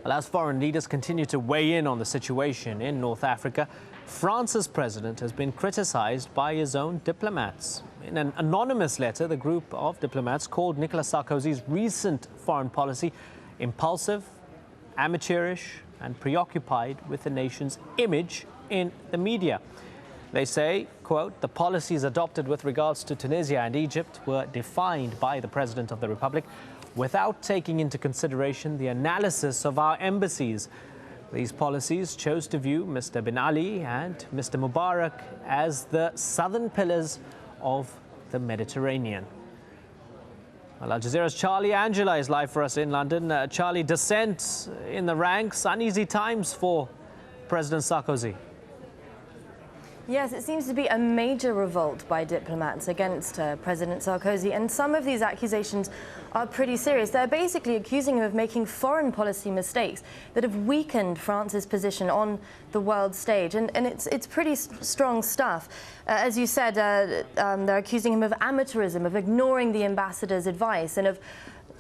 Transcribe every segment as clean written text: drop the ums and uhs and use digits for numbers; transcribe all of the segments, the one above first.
Well, as foreign leaders continue to weigh in on the situation in North Africa, France's president has been criticized by his own diplomats. In an anonymous letter, the group of diplomats called Nicolas Sarkozy's recent foreign policy impulsive, amateurish, and preoccupied with the nation's image in the media. They say, quote, the policies adopted with regards to Tunisia and Egypt were defined by the President of the Republic without taking into consideration the analysis of our embassies. These policies chose to view Mr. Ben Ali and Mr. Mubarak as the southern pillars of the Mediterranean. Well, Al Jazeera's Charlie Angela is live for us in London. Charlie, dissent in the ranks, uneasy times for President Sarkozy. Yes, it seems to be a major revolt by diplomats against President Sarkozy, and some of these accusations are pretty serious. They're basically accusing him of making foreign policy mistakes that have weakened France's position on the world stage, and it's pretty strong stuff. As you said, they're accusing him of amateurism, of ignoring the ambassador's advice, and of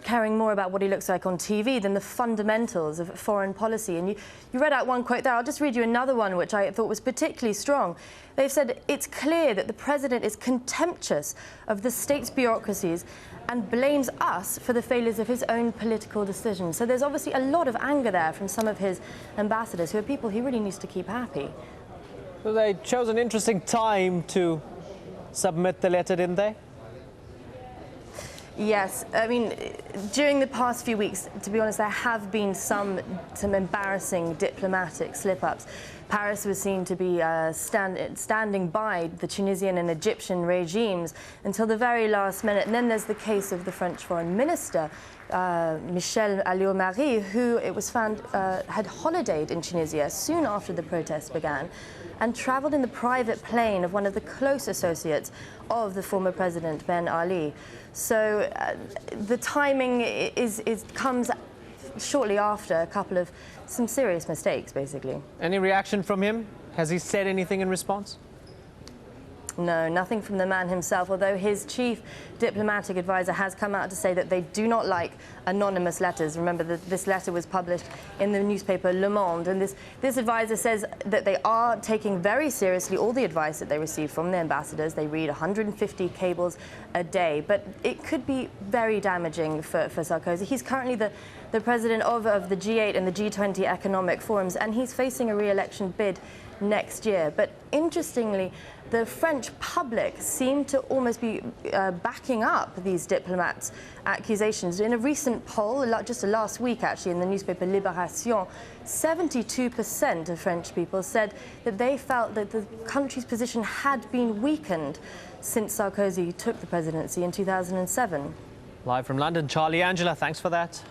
caring more about what he looks like on TV than the fundamentals of foreign policy. And you read out one quote there. I'll just read you another one, which I thought was particularly strong. They've said, it's clear that the president is contemptuous of the state's bureaucracies and blames us for the failures of his own political decisions. So there's obviously a lot of anger there from some of his ambassadors, who are people he really needs to keep happy. So they chose an interesting time to submit the letter, didn't they? Yes, I mean, during the past few weeks, to be honest, there have been some embarrassing diplomatic slip-ups. Paris was seen to be standing by the Tunisian and Egyptian regimes until the very last minute. And then there's the case of the French Foreign Minister, Michel Alliot-Marie, who it was found had holidayed in Tunisia soon after the protests began and travelled in the private plane of one of the close associates of the former president, Ben Ali. So the timing comes shortly after a couple of some serious mistakes, basically. Any reaction from him? Has he said anything in response? No, nothing from the man himself, although his chief diplomatic advisor has come out to say that they do not like anonymous letters. Remember that this letter was published in the newspaper Le Monde, and this advisor says that they are taking very seriously all the advice that they receive from the ambassadors. They read 150 cables a day, but it could be very damaging for Sarkozy. He's currently the president of the G8 and the G20 economic forums, and he's facing a re-election bid next year. But interestingly, the French public seem to almost be backing up these diplomats' accusations. In a recent poll, just last week actually, in the newspaper Libération, 72% of French people said that they felt that the country's position had been weakened since Sarkozy took the presidency in 2007. Live from London, Charlie Angela, thanks for that.